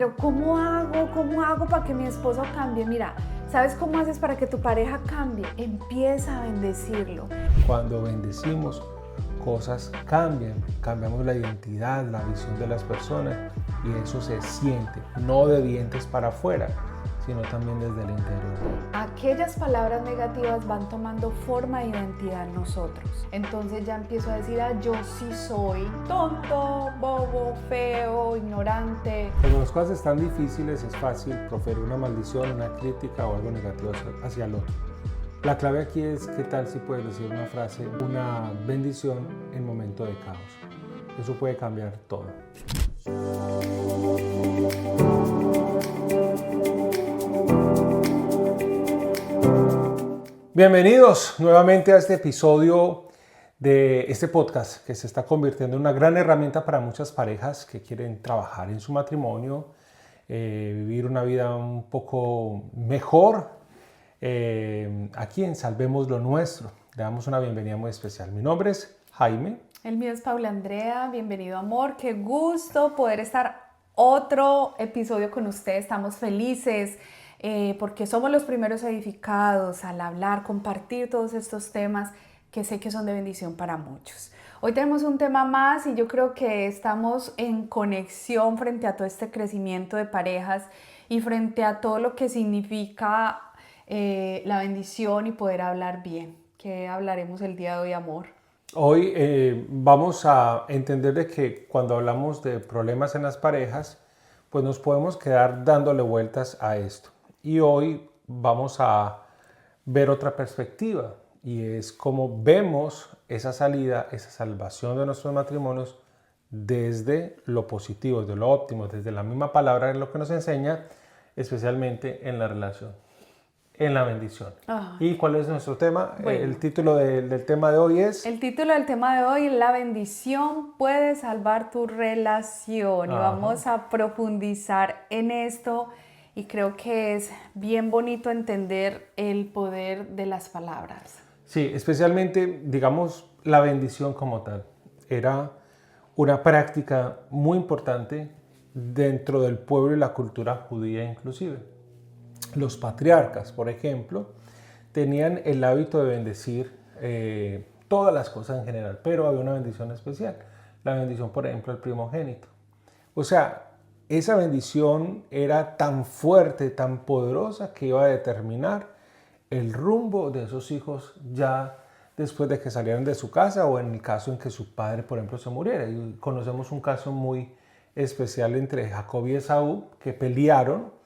Pero ¿cómo hago? ¿Cómo hago para que mi esposo cambie? Mira, ¿sabes cómo haces para que tu pareja cambie? Empieza a bendecirlo. Cuando bendecimos, cosas cambian, cambiamos la identidad, la visión de las personas y eso se siente, no de dientes para afuera, sino también desde el interior. Aquellas palabras negativas van tomando forma de identidad en nosotros. Entonces ya empiezo a decir, yo sí soy tonto, bobo, feo, ignorante. Cuando las cosas están difíciles es fácil proferir una maldición, una crítica o algo negativo hacia el otro. La clave aquí es qué tal si puedes decir una frase, una bendición en momento de caos. Eso puede cambiar todo. Bienvenidos nuevamente a este episodio de este podcast que se está convirtiendo en una gran herramienta para muchas parejas que quieren trabajar en su matrimonio, vivir una vida un poco mejor. Aquí en Salvemos lo Nuestro. Le damos una bienvenida muy especial. Mi nombre es Jaime. El mío es Paula Andrea. Bienvenido, amor. Qué gusto poder estar otro episodio con ustedes. Estamos felices porque somos los primeros edificados al hablar, compartir todos estos temas que sé que son de bendición para muchos. Hoy tenemos un tema más y yo creo que estamos en conexión frente a todo este crecimiento de parejas y frente a todo lo que significa la bendición y poder hablar bien. ¿Qué hablaremos el día de hoy, amor? Hoy vamos a entender de que cuando hablamos de problemas en las parejas, pues nos podemos quedar dándole vueltas a esto. Y hoy vamos a ver otra perspectiva y es cómo vemos esa salida, esa salvación de nuestros matrimonios desde lo positivo, desde lo óptimo, desde la misma palabra en lo que nos enseña, especialmente en la relación, en la bendición. ¿Y cuál es nuestro tema? Bueno, El título del tema de hoy es... El título del tema de hoy, la bendición puede salvar tu relación. Y vamos a profundizar en esto y creo que es bien bonito entender el poder de las palabras. Sí, especialmente, digamos, la bendición como tal. Era una práctica muy importante dentro del pueblo y la cultura judía inclusive. Los patriarcas, por ejemplo, tenían el hábito de bendecir todas las cosas en general, pero había una bendición especial. La bendición, por ejemplo, al primogénito. O sea, esa bendición era tan fuerte, tan poderosa que iba a determinar el rumbo de esos hijos ya después de que salieran de su casa o en el caso en que su padre, por ejemplo, se muriera. Y conocemos un caso muy especial entre Jacob y Esaú que pelearon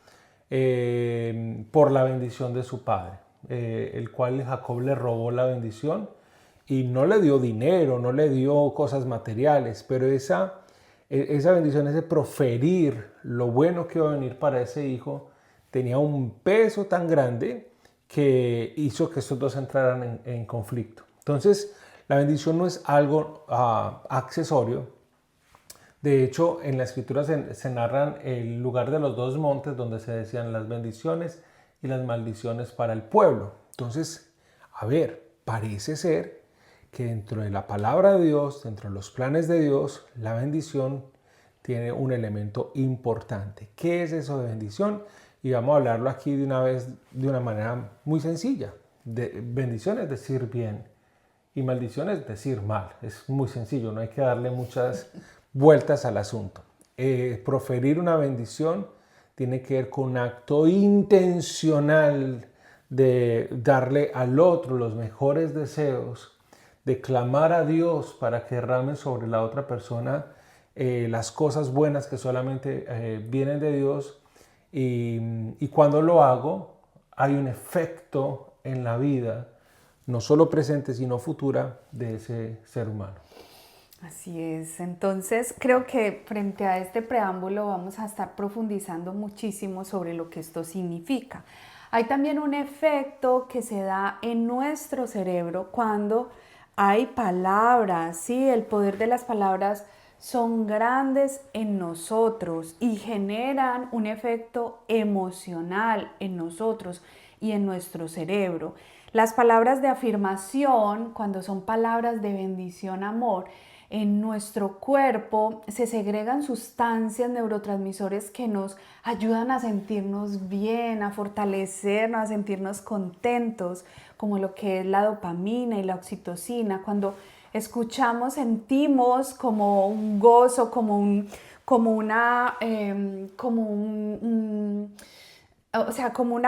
por la bendición de su padre, el cual Jacob le robó la bendición y no le dio dinero, no le dio cosas materiales, pero esa bendición, ese proferir lo bueno que iba a venir para ese hijo, tenía un peso tan grande que hizo que estos dos entraran en conflicto. Entonces, la bendición no es algo accesorio. De hecho, en la escritura se narran el lugar de los dos montes donde se decían las bendiciones y las maldiciones para el pueblo. Entonces, a ver, parece ser que dentro de la palabra de Dios, dentro de los planes de Dios, la bendición tiene un elemento importante. ¿Qué es eso de bendición? Y vamos a hablarlo aquí de una vez, de una manera muy sencilla. Bendición es decir bien y maldición es decir mal. Es muy sencillo, no hay que darle muchas vueltas al asunto. Proferir una bendición tiene que ver con un acto intencional de darle al otro los mejores deseos, de clamar a Dios para que derrame sobre la otra persona las cosas buenas que solamente vienen de Dios. Y cuando lo hago, hay un efecto en la vida, no solo presente, sino futura, de ese ser humano. Así es, entonces creo que frente a este preámbulo vamos a estar profundizando muchísimo sobre lo que esto significa. Hay también un efecto que se da en nuestro cerebro cuando hay palabras, ¿sí? El poder de las palabras son grandes en nosotros y generan un efecto emocional en nosotros y en nuestro cerebro. Las palabras de afirmación, cuando son palabras de bendición, amor, en nuestro cuerpo se segregan sustancias, neurotransmisores que nos ayudan a sentirnos bien, a fortalecernos, a sentirnos contentos, como lo que es la dopamina y la oxitocina. Cuando escuchamos, sentimos como un gozo, como una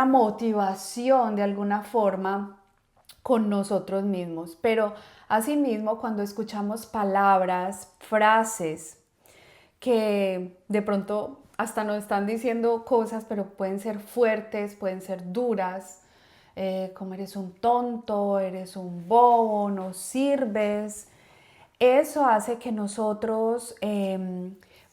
motivación de alguna forma con nosotros mismos. Pero asimismo, cuando escuchamos palabras, frases que de pronto hasta nos están diciendo cosas, pero pueden ser fuertes, pueden ser duras, como eres un tonto, eres un bobo, no sirves. Eso hace que nosotros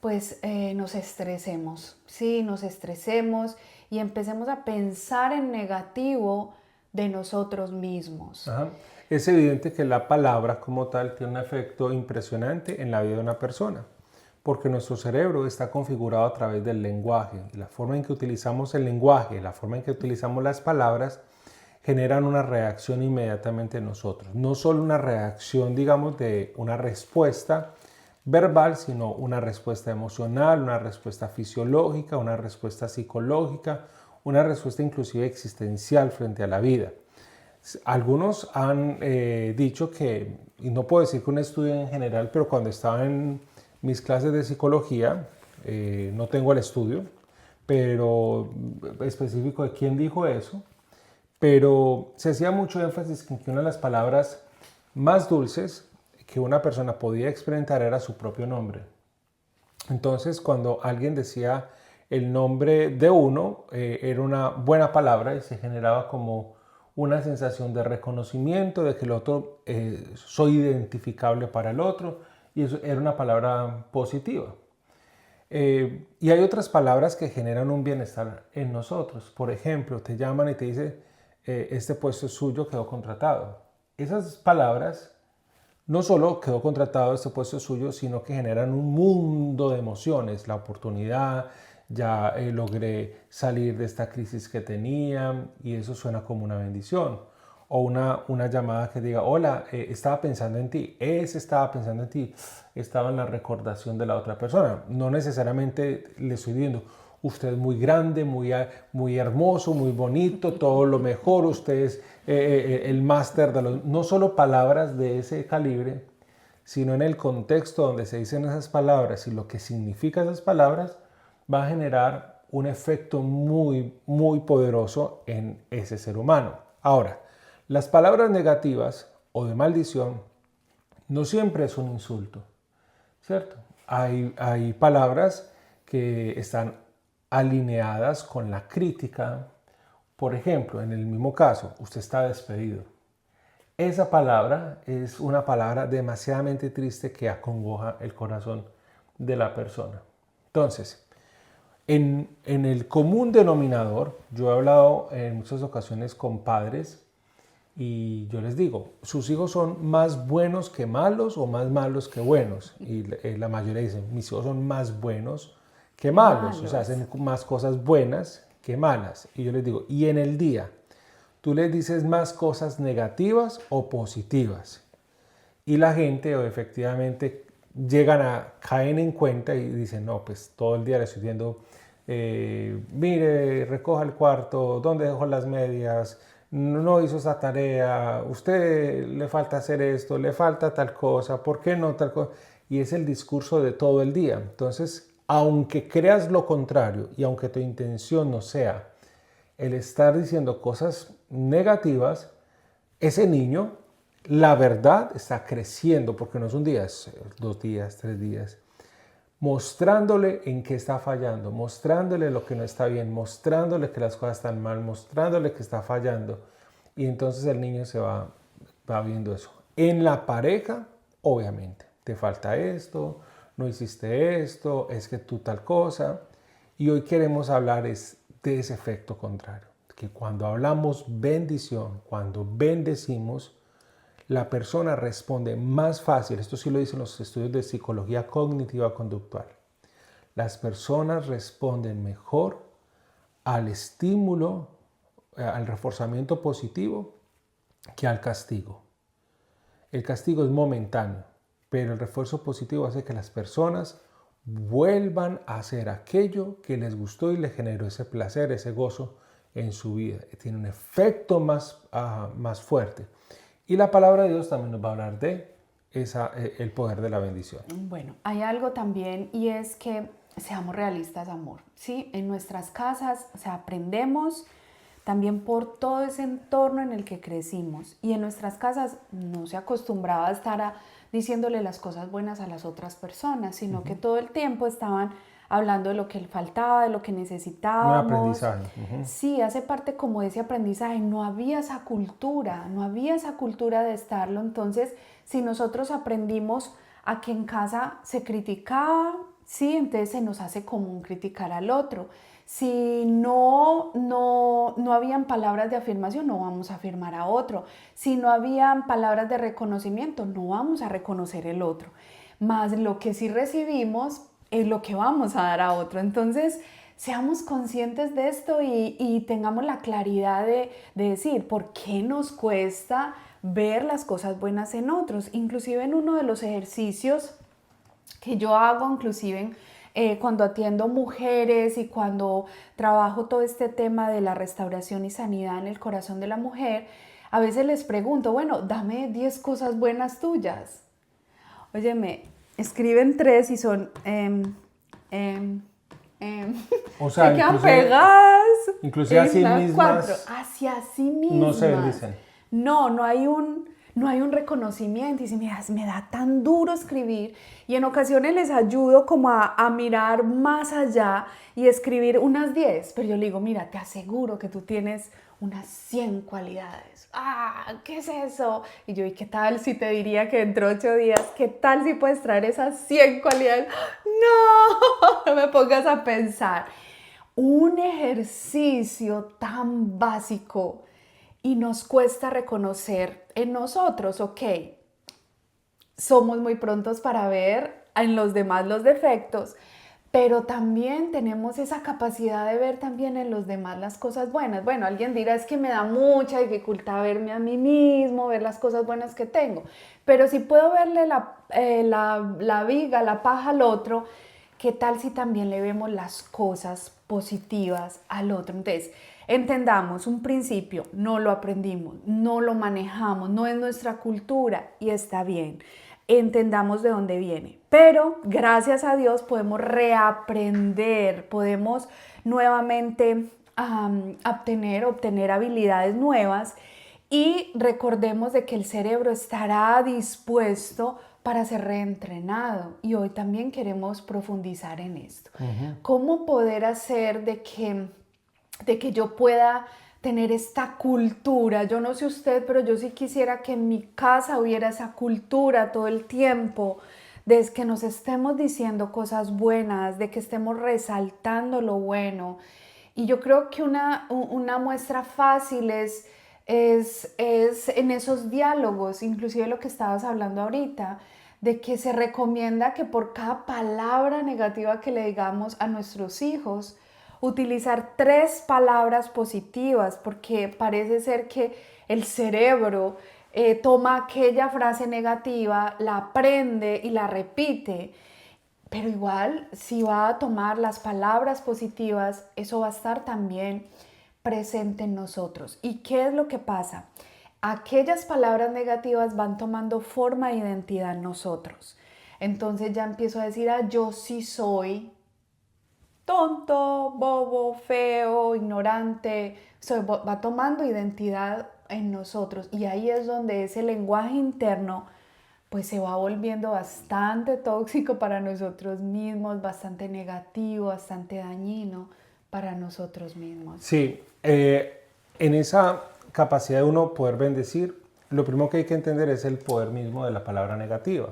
nos estresemos, ¿sí? Nos estresemos y empecemos a pensar en negativo de nosotros mismos. Ajá. Es evidente que la palabra como tal tiene un efecto impresionante en la vida de una persona, porque nuestro cerebro está configurado a través del lenguaje. Y la forma en que utilizamos el lenguaje, la forma en que utilizamos las palabras, generan una reacción inmediatamente en nosotros. No solo una reacción, digamos, de una respuesta verbal, sino una respuesta emocional, una respuesta fisiológica, una respuesta psicológica, una respuesta inclusive existencial frente a la vida. Algunos han dicho que, y no puedo decir que un estudio en general, pero cuando estaba en mis clases de psicología, no tengo el estudio, pero específico de quién dijo eso, pero se hacía mucho énfasis en que una de las palabras más dulces que una persona podía experimentar era su propio nombre. Entonces, cuando alguien decía el nombre de uno, era una buena palabra y se generaba como una sensación de reconocimiento, de que el otro, soy identificable para el otro, y eso era una palabra positiva. Y hay otras palabras que generan un bienestar en nosotros. Por ejemplo, te llaman y te dicen, este puesto es suyo, quedó contratado. Esas palabras no solo quedó contratado, este puesto es suyo, sino que generan un mundo de emociones, la oportunidad, ya logré salir de esta crisis que tenía, y eso suena como una bendición. O una llamada que diga, hola, estaba pensando en ti, ese estaba pensando en ti, estaba en la recordación de la otra persona. No necesariamente le estoy diciendo, usted es muy grande, muy hermoso, muy bonito, todo lo mejor, usted es el máster de los... No solo palabras de ese calibre, sino en el contexto donde se dicen esas palabras y lo que significan esas palabras, va a generar un efecto muy, muy poderoso en ese ser humano. Ahora, las palabras negativas o de maldición no siempre es un insulto, ¿cierto? Hay palabras que están alineadas con la crítica. Por ejemplo, en el mismo caso, usted está despedido. Esa palabra es una palabra demasiadamente triste que acongoja el corazón de la persona. Entonces, en el común denominador, yo he hablado en muchas ocasiones con padres y yo les digo, sus hijos son más buenos que malos o más malos que buenos. Y la mayoría dicen, mis hijos son más buenos que malos, o sea, hacen más cosas buenas que malas. Y yo les digo, y en el día, ¿tú les dices más cosas negativas o positivas? Y la gente efectivamente caen en cuenta y dicen, no, pues todo el día le estoy diciendo, mire, recoja el cuarto, ¿dónde dejó las medias? No hizo esa tarea, usted le falta hacer esto, le falta tal cosa, ¿por qué no tal cosa? Y es el discurso de todo el día. Entonces, aunque creas lo contrario y aunque tu intención no sea el estar diciendo cosas negativas, ese niño, la verdad, está creciendo, porque no es un día, es 2 días, 3 días, mostrándole en qué está fallando, mostrándole lo que no está bien, mostrándole que las cosas están mal, mostrándole que está fallando. Y entonces el niño se va viendo eso. En la pareja, obviamente, te falta esto, no hiciste esto, es que tú tal cosa. Y hoy queremos hablar de ese efecto contrario, que cuando hablamos bendición, cuando bendecimos, la persona responde más fácil. Esto sí lo dicen los estudios de psicología cognitiva conductual. Las personas responden mejor al estímulo, al reforzamiento positivo, que al castigo. El castigo es momentáneo, pero el refuerzo positivo hace que las personas vuelvan a hacer aquello que les gustó y les generó ese placer, ese gozo en su vida. Tiene un efecto más fuerte. Y la palabra de Dios también nos va a hablar de el poder de la bendición. Bueno, hay algo también y es que seamos realistas, amor. ¿Sí? En nuestras casas, o sea, aprendemos también por todo ese entorno en el que crecimos. Y en nuestras casas no se acostumbraba a estar diciéndole las cosas buenas a las otras personas, sino que todo el tiempo estaban hablando de lo que faltaba, de lo que necesitábamos. Un aprendizaje. Sí, hace parte como de ese aprendizaje. No había esa cultura de estarlo. Entonces, si nosotros aprendimos a que en casa se criticaba, sí, entonces se nos hace común criticar al otro. Si no habían palabras de afirmación, no vamos a afirmar a otro. Si no habían palabras de reconocimiento, no vamos a reconocer el otro. Más lo que sí recibimos es lo que vamos a dar a otro. Entonces, seamos conscientes de esto y tengamos la claridad de decir por qué nos cuesta ver las cosas buenas en otros. Inclusive en uno de los ejercicios que yo hago, inclusive cuando atiendo mujeres y cuando trabajo todo este tema de la restauración y sanidad en el corazón de la mujer, a veces les pregunto, bueno, dame 10 cosas buenas tuyas. Óyeme, escriben 3 y son... O sea, se quedan pegadas. Inclusive a sí mismas. 4, hacia sí mismas. No se bendicen. No hay un reconocimiento y si me da tan duro escribir y en ocasiones les ayudo como a mirar más allá y escribir unas 10, pero yo le digo, mira, te aseguro que tú tienes unas 100 cualidades. ¿Qué es eso? Y yo, ¿y qué tal si te diría que dentro de 8 días, qué tal si puedes traer esas 100 cualidades? No me pongas a pensar. Un ejercicio tan básico y nos cuesta reconocer en nosotros, ok, somos muy prontos para ver en los demás los defectos, pero también tenemos esa capacidad de ver también en los demás las cosas buenas. Bueno, alguien dirá, es que me da mucha dificultad verme a mí mismo, ver las cosas buenas que tengo, pero si puedo verle la viga, la paja al otro, ¿qué tal si también le vemos las cosas positivas al otro? Entonces, entendamos un principio, no lo aprendimos, no lo manejamos, no es nuestra cultura y está bien. Entendamos de dónde viene, pero gracias a Dios podemos reaprender, podemos nuevamente obtener habilidades nuevas y recordemos de que el cerebro estará dispuesto para ser reentrenado y hoy también queremos profundizar en esto. ¿Cómo poder hacer de que yo pueda tener esta cultura? Yo no sé usted, pero yo sí quisiera que en mi casa hubiera esa cultura todo el tiempo, de que nos estemos diciendo cosas buenas, de que estemos resaltando lo bueno. Y yo creo que una muestra fácil es en esos diálogos, inclusive lo que estabas hablando ahorita, de que se recomienda que por cada palabra negativa que le digamos a nuestros hijos, utilizar 3 palabras positivas, porque parece ser que el cerebro toma aquella frase negativa, la aprende y la repite, pero igual si va a tomar las palabras positivas, eso va a estar también presente en nosotros. ¿Y qué es lo que pasa? Aquellas palabras negativas van tomando forma de identidad en nosotros. Entonces ya empiezo a decir, yo sí soy tonto, bobo, feo, ignorante. Va tomando identidad en nosotros y ahí es donde ese lenguaje interno pues se va volviendo bastante tóxico para nosotros mismos, bastante negativo, bastante dañino para nosotros mismos. Sí, en esa capacidad de uno poder bendecir, lo primero que hay que entender es el poder mismo de la palabra negativa.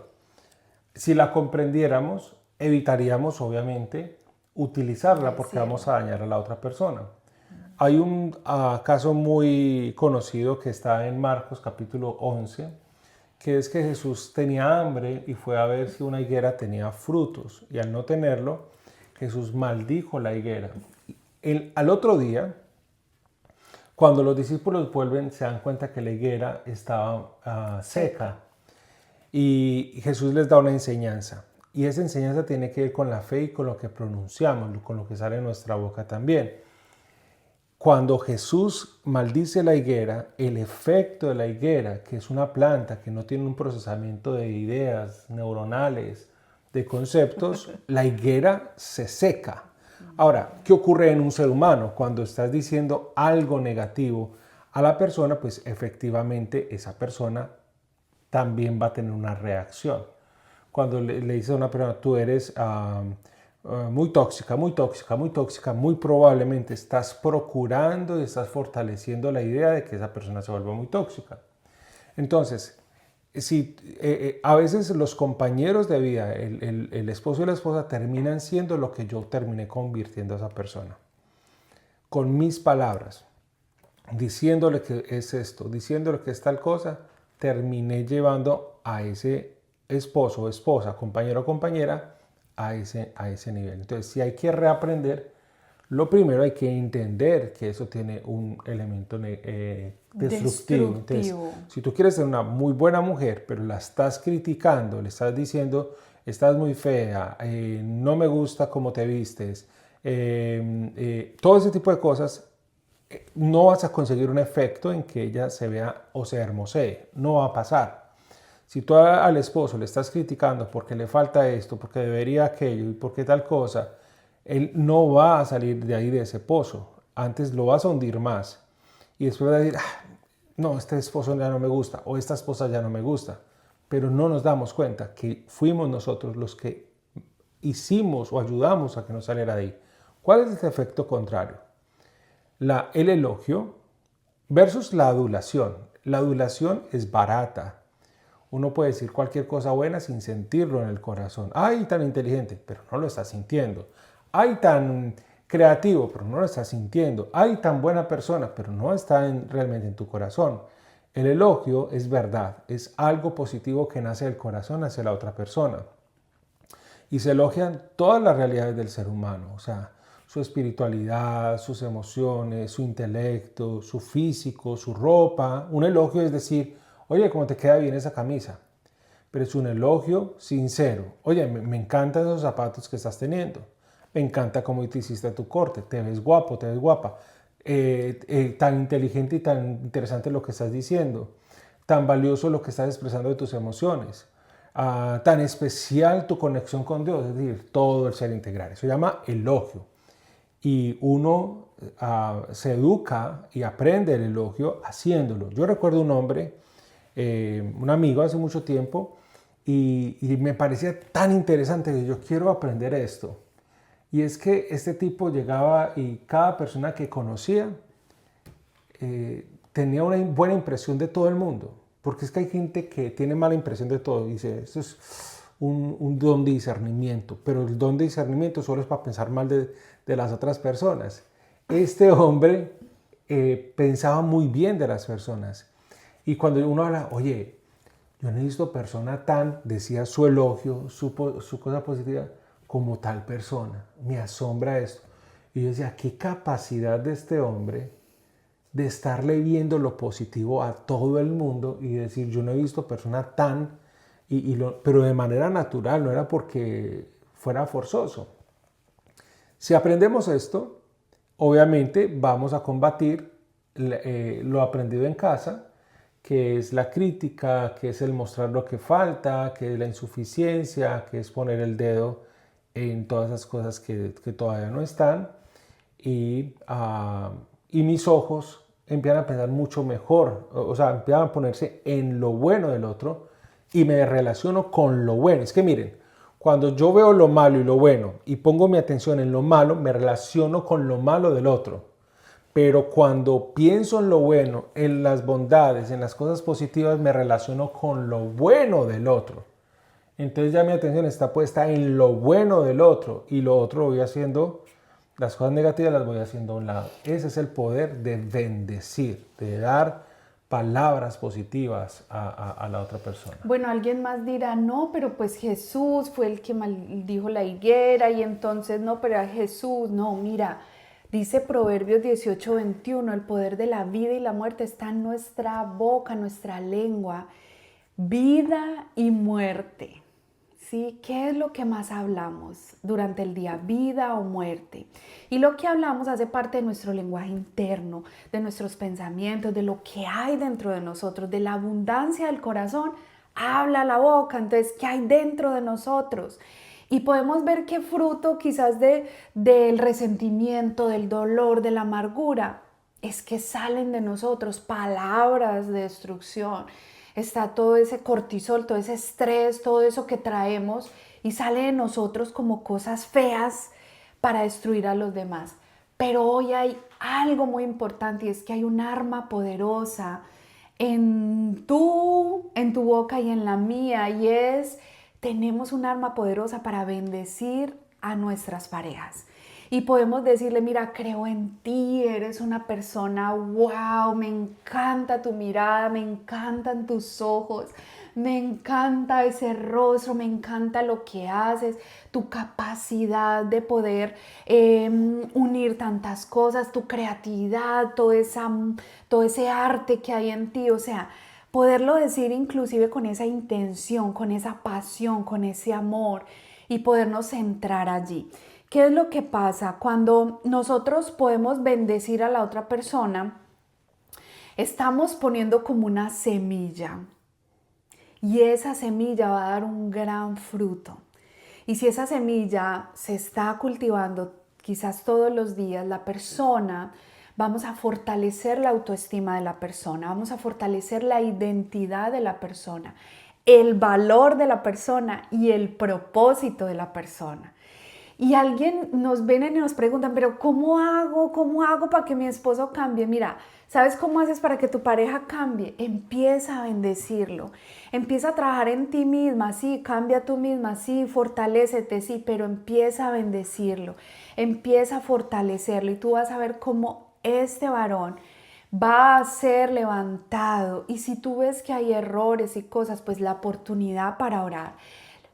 Si la comprendiéramos, evitaríamos obviamente utilizarla porque vamos a dañar a la otra persona. Hay un caso muy conocido que está en Marcos capítulo 11, que es que Jesús tenía hambre y fue a ver si una higuera tenía frutos y al no tenerlo, Jesús maldijo la higuera. Al otro día, cuando los discípulos vuelven, se dan cuenta que la higuera estaba seca. Y Jesús les da una enseñanza. Y esa enseñanza tiene que ver con la fe y con lo que pronunciamos, con lo que sale de nuestra boca también. Cuando Jesús maldice la higuera, el efecto de la higuera, que es una planta que no tiene un procesamiento de ideas neuronales, de conceptos, la higuera se seca. Ahora, ¿qué ocurre en un ser humano? Cuando estás diciendo algo negativo a la persona, pues efectivamente esa persona también va a tener una reacción. Cuando le dices a una persona, tú eres muy tóxica, muy tóxica, muy tóxica, muy probablemente estás procurando y estás fortaleciendo la idea de que esa persona se vuelva muy tóxica. Entonces, si, a veces los compañeros de vida, el esposo y la esposa, terminan siendo lo que yo terminé convirtiendo a esa persona. Con mis palabras, diciéndole que es esto, diciéndole que es tal cosa, terminé llevando a ese esposo o esposa, compañero o compañera, a ese nivel. Entonces, si hay que reaprender, lo primero hay que entender que eso tiene un elemento destructivo. Entonces, si tú quieres ser una muy buena mujer, pero la estás criticando, le estás diciendo, estás muy fea, no me gusta cómo te vistes, todo ese tipo de cosas, no vas a conseguir un efecto en que ella se vea o se hermosee. No va a pasar. Si tú al esposo le estás criticando porque le falta esto, porque debería aquello y porque tal cosa, él no va a salir de ahí, de ese pozo. Antes lo vas a hundir más. Y después va a decir, no, este esposo ya no me gusta o esta esposa ya no me gusta. Pero no nos damos cuenta que fuimos nosotros los que hicimos o ayudamos a que no saliera de ahí. ¿Cuál es el efecto contrario? El elogio versus la adulación. La adulación es barata. Uno puede decir cualquier cosa buena sin sentirlo en el corazón. ¡Ay, tan inteligente! Pero no lo está sintiendo. ¡Ay, tan creativo! Pero no lo está sintiendo. ¡Ay, tan buena persona! Pero no está realmente en tu corazón. El elogio es verdad. Es algo positivo que nace del corazón hacia la otra persona. Y se elogian todas las realidades del ser humano. O sea, su espiritualidad, sus emociones, su intelecto, su físico, su ropa. Un elogio es decir, oye, ¿cómo te queda bien esa camisa? Pero es un elogio sincero. Oye, me encantan esos zapatos que estás teniendo. Me encanta cómo te hiciste tu corte. Te ves guapo, te ves guapa. Tan inteligente y tan interesante lo que estás diciendo. Tan valioso lo que estás expresando de tus emociones. Tan especial tu conexión con Dios. Es decir, todo el ser integral. Eso se llama elogio. Y uno se educa y aprende el elogio haciéndolo. Yo recuerdo un hombre, un amigo hace mucho tiempo, y me parecía tan interesante que yo quiero aprender esto. Y es que este tipo llegaba y cada persona que conocía tenía una buena impresión de todo el mundo. Porque es que hay gente que tiene mala impresión de todo. Dice, esto es un don de discernimiento. Pero el don de discernimiento solo es para pensar mal de las otras personas. Este hombre pensaba muy bien de las personas. Y cuando uno habla, oye, yo no he visto persona tan, decía su elogio, su cosa positiva, como tal persona. Me asombra esto. Y yo decía, qué capacidad de este hombre de estarle viendo lo positivo a todo el mundo y decir, yo no he visto persona tan, pero de manera natural, no era porque fuera forzoso. Si aprendemos esto, obviamente vamos a combatir lo aprendido en casa, que es la crítica, que es el mostrar lo que falta, que es la insuficiencia, que es poner el dedo en todas esas cosas que todavía no están. Y mis ojos empiezan a pensar mucho mejor, o sea, empiezan a ponerse en lo bueno del otro y me relaciono con lo bueno. Es que miren, cuando yo veo lo malo y lo bueno y pongo mi atención en lo malo, me relaciono con lo malo del otro. Pero cuando pienso en lo bueno, en las bondades, en las cosas positivas, me relaciono con lo bueno del otro. Entonces ya mi atención está puesta en lo bueno del otro y lo otro lo voy haciendo, las cosas negativas las voy haciendo a un lado. Ese es el poder de bendecir, de dar palabras positivas a la otra persona. Bueno, alguien más dirá, no, pero pues Jesús fue el que maldijo la higuera y entonces no, pero a Jesús, no, mira, dice Proverbios 18:21, el poder de la vida y la muerte está en nuestra boca, nuestra lengua. Vida y muerte. ¿Sí? ¿Qué es lo que más hablamos durante el día? Vida o muerte. Y lo que hablamos hace parte de nuestro lenguaje interno, de nuestros pensamientos, de lo que hay dentro de nosotros, de la abundancia del corazón. Habla la boca, entonces, ¿qué hay dentro de nosotros? Y podemos ver qué fruto quizás del resentimiento, del dolor, de la amargura, es que salen de nosotros palabras de destrucción. Está todo ese cortisol, todo ese estrés, todo eso que traemos y sale de nosotros como cosas feas para destruir a los demás. Pero hoy hay algo muy importante y es que hay un arma poderosa en tu boca y en la mía, y tenemos un arma poderosa para bendecir a nuestras parejas. Y podemos decirle, mira, creo en ti, eres una persona, wow, me encanta tu mirada, me encantan tus ojos, me encanta ese rostro, me encanta lo que haces, tu capacidad de poder unir tantas cosas, tu creatividad, todo ese arte que hay en ti, o sea, poderlo decir inclusive con esa intención, con esa pasión, con ese amor y podernos centrar allí. ¿Qué es lo que pasa? Cuando nosotros podemos bendecir a la otra persona, estamos poniendo como una semilla y esa semilla va a dar un gran fruto. Y si esa semilla se está cultivando quizás todos los días, vamos a fortalecer la autoestima de la persona, vamos a fortalecer la identidad de la persona, el valor de la persona y el propósito de la persona. Y alguien nos viene y nos preguntan, pero ¿cómo hago para que mi esposo cambie? Mira, ¿sabes cómo haces para que tu pareja cambie? Empieza a bendecirlo, empieza a trabajar en ti misma, sí, cambia tú misma, sí, fortalécete, sí, pero empieza a bendecirlo, empieza a fortalecerlo y tú vas a ver cómo este varón va a ser levantado. Y si tú ves que hay errores y cosas, pues la oportunidad para orar.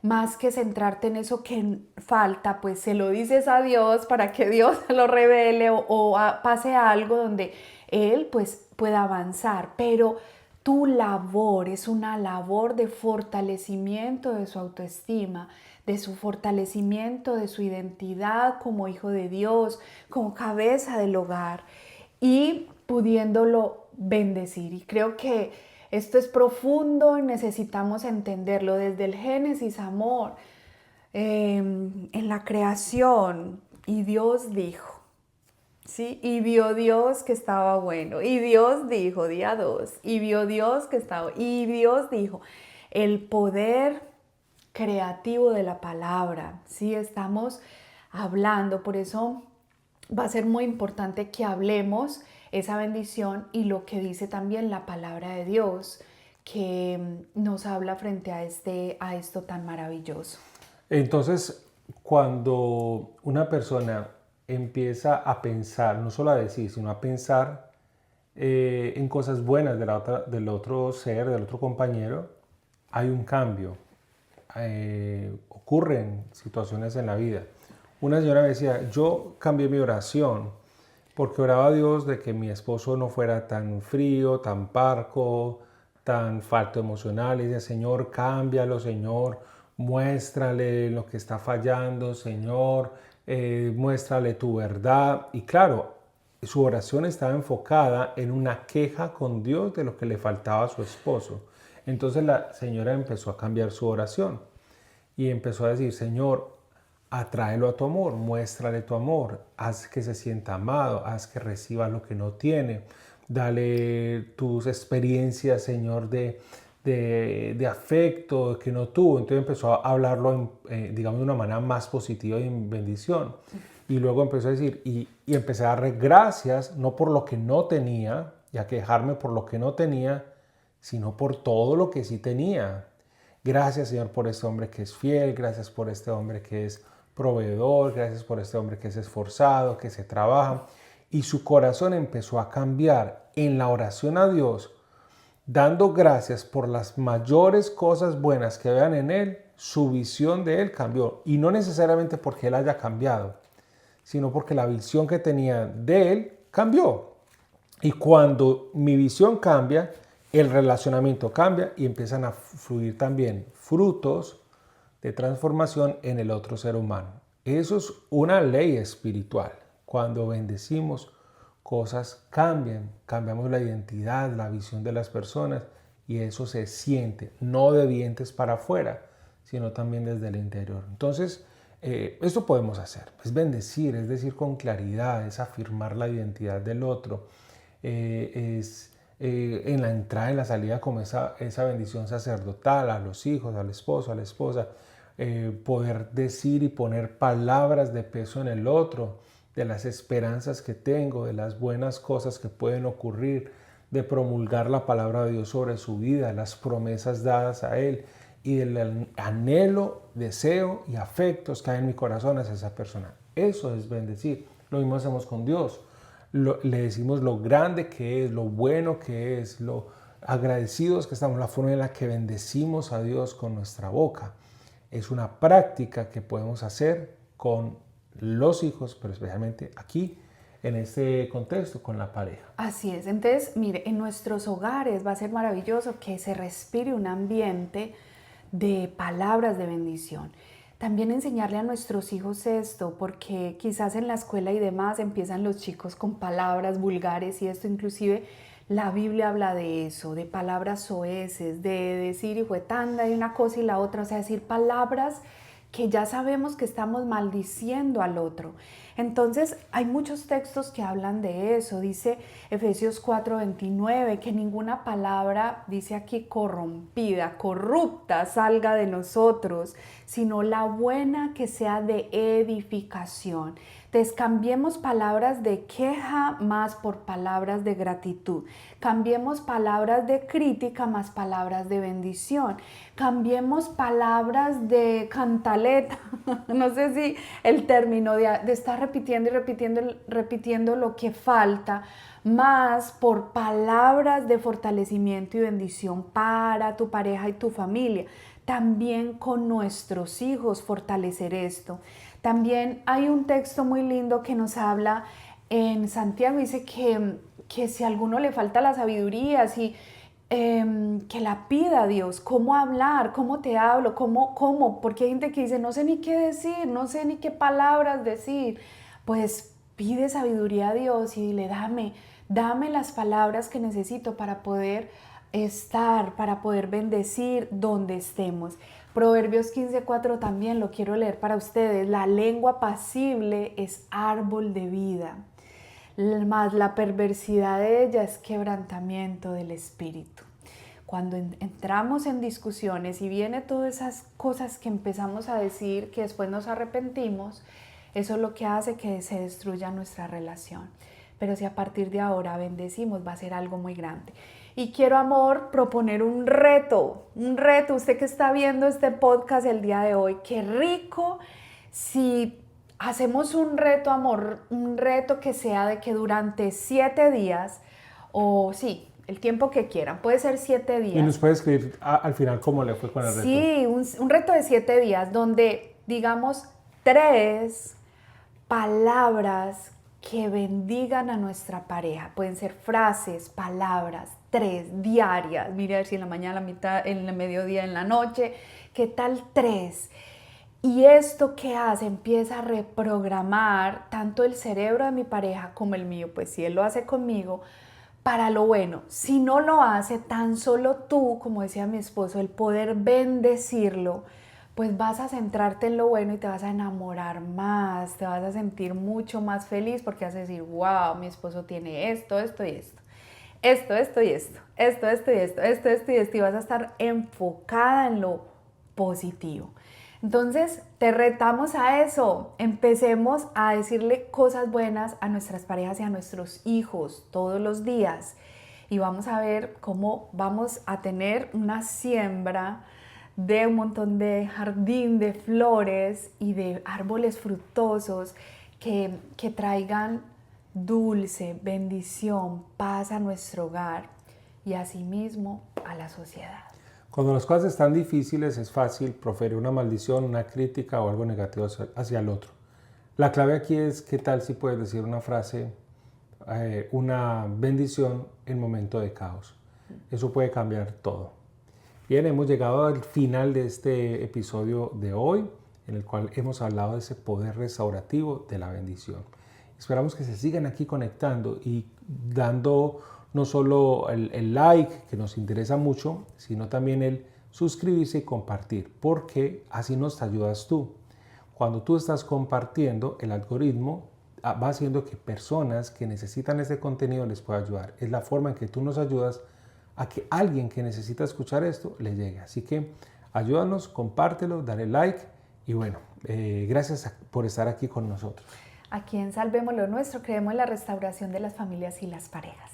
Más que centrarte en eso que falta, pues se lo dices a Dios para que Dios lo revele o pase algo donde Él pues pueda avanzar. Pero tu labor es una labor de fortalecimiento de su autoestima, de su fortalecimiento de su identidad como hijo de Dios, como cabeza del hogar y pudiéndolo bendecir. Y creo que esto es profundo y necesitamos entenderlo desde el Génesis, amor, en la creación. Y Dios dijo, ¿sí? Y vio Dios que estaba bueno. Y Dios dijo, día 2, y vio Dios que estaba, y Dios dijo, el poder creativo de la palabra, ¿sí? Estamos hablando, por eso va a ser muy importante que hablemos esa bendición y lo que dice también la palabra de Dios que nos habla frente a esto tan maravilloso. Entonces, cuando una persona empieza a pensar, no solo a decir, sino a pensar en cosas buenas del otro ser, del otro compañero, hay un cambio. Ocurren situaciones en la vida. Una señora me decía, yo cambié mi oración porque oraba a Dios de que mi esposo no fuera tan frío, tan parco, tan falto emocional. Y decía, Señor, cámbialo, Señor, muéstrale lo que está fallando, Señor, muéstrale tu verdad. Y claro, su oración estaba enfocada en una queja con Dios de lo que le faltaba a su esposo. Entonces la señora empezó a cambiar su oración y empezó a decir, Señor, atráelo a tu amor, muéstrale tu amor, haz que se sienta amado, haz que reciba lo que no tiene, dale tus experiencias, Señor, de afecto que no tuvo. Entonces empezó a hablarlo, digamos, de una manera más positiva y en bendición. Y luego empezó a decir, y empecé a darle gracias, no por lo que no tenía, y a quejarme por lo que no tenía, sino por todo lo que sí tenía. Gracias, Señor, por este hombre que es fiel, gracias por este hombre que es proveedor, gracias por este hombre que es esforzado, que se trabaja. Y su corazón empezó a cambiar en la oración a Dios, dando gracias por las mayores cosas buenas que vean en él. Su visión de él cambió, y no necesariamente porque él haya cambiado, sino porque la visión que tenía de él cambió. Y cuando mi visión cambia, el relacionamiento cambia y empiezan a fluir también frutos de transformación en el otro ser humano. Eso es una ley espiritual. Cuando bendecimos, cosas cambian, cambiamos la identidad, la visión de las personas y eso se siente, no de dientes para afuera, sino también desde el interior. Entonces, esto podemos hacer, es bendecir, es decir con claridad, es afirmar la identidad del otro, en la entrada y la salida como esa bendición sacerdotal a los hijos, al esposo, a la esposa, poder decir y poner palabras de peso en el otro, de las esperanzas que tengo, de las buenas cosas que pueden ocurrir, de promulgar la palabra de Dios sobre su vida, las promesas dadas a él y del anhelo, deseo y afectos que hay en mi corazón hacia esa persona. Eso es bendecir. Lo mismo hacemos con Dios. Le decimos lo grande que es, lo bueno que es, lo agradecidos que estamos, la forma en la que bendecimos a Dios con nuestra boca. Es una práctica que podemos hacer con los hijos, pero especialmente aquí, en este contexto, con la pareja. Así es. Entonces, mire, en nuestros hogares va a ser maravilloso que se respire un ambiente de palabras de bendición. También enseñarle a nuestros hijos esto, porque quizás en la escuela y demás empiezan los chicos con palabras vulgares y esto inclusive la Biblia habla de eso, de palabras soeces, de decir hijuetanda y una cosa y la otra, o sea, decir palabras que ya sabemos que estamos maldiciendo al otro. Entonces hay muchos textos que hablan de eso. Dice Efesios 4:29 que ninguna palabra, dice aquí, corrompida, corrupta salga de nosotros, sino la buena que sea de edificación. Entonces cambiemos palabras de queja más por palabras de gratitud. Cambiemos palabras de crítica más palabras de bendición. Cambiemos palabras de cantaleta, no sé si el término de estar repitiendo y repitiendo lo que falta, más por palabras de fortalecimiento y bendición para tu pareja y tu familia. También con nuestros hijos fortalecer esto. También hay un texto muy lindo que nos habla en Santiago, dice que si a alguno le falta la sabiduría, que la pida a Dios, cómo hablar, cómo te hablo, cómo, porque hay gente que dice, no sé ni qué decir, no sé ni qué palabras decir. Pues pide sabiduría a Dios y dile, dame las palabras que necesito para poder estar, para poder bendecir donde estemos. Proverbios 15:4 también lo quiero leer para ustedes. La lengua apacible es árbol de vida, mas la perversidad de ella es quebrantamiento del espíritu. Cuando entramos en discusiones y viene todas esas cosas que empezamos a decir, que después nos arrepentimos, eso es lo que hace que se destruya nuestra relación. Pero si a partir de ahora bendecimos, va a ser algo muy grande. Y quiero, amor, proponer un reto, usted que está viendo este podcast el día de hoy, qué rico si hacemos un reto, amor, un reto que sea de que durante 7 días, o sí, el tiempo que quieran, puede ser 7 días. Y nos puede escribir al final cómo le fue con el reto. Sí, un reto de 7 días donde digamos 3 palabras que bendigan a nuestra pareja. Pueden ser frases, palabras, 3 diarias. Mire a ver si en la mañana, la mitad, en el mediodía, en la noche. ¿Qué tal 3? Y esto que hace, empieza a reprogramar tanto el cerebro de mi pareja como el mío, pues si él lo hace conmigo, para lo bueno. Si no lo hace, tan solo tú, como decía mi esposo, el poder bendecirlo, pues vas a centrarte en lo bueno y te vas a enamorar más, te vas a sentir mucho más feliz porque vas a decir, wow, mi esposo tiene esto, esto y esto. Esto y esto, esto y esto, y vas a estar enfocada en lo positivo. Entonces, te retamos a eso. Empecemos a decirle cosas buenas a nuestras parejas y a nuestros hijos todos los días. Y vamos a ver cómo vamos a tener una siembra de un montón de jardín de flores y de árboles fructosos que traigan dulce, bendición, paz a nuestro hogar y asimismo a la sociedad. Cuando las cosas están difíciles es fácil proferir una maldición, una crítica o algo negativo hacia el otro. La clave aquí es qué tal si puedes decir una frase, una bendición en momento de caos. Eso puede cambiar todo. Bien, hemos llegado al final de este episodio de hoy, en el cual hemos hablado de ese poder restaurativo de la bendición. Esperamos que se sigan aquí conectando y dando no solo el like, que nos interesa mucho, sino también el suscribirse y compartir, porque así nos ayudas tú. Cuando tú estás compartiendo, el algoritmo va haciendo que personas que necesitan este contenido les pueda ayudar. Es la forma en que tú nos ayudas a que alguien que necesita escuchar esto le llegue. Así que ayúdanos, compártelo, dale like y bueno, gracias por estar aquí con nosotros. Aquí en Salvemos lo Nuestro creemos en la restauración de las familias y las parejas.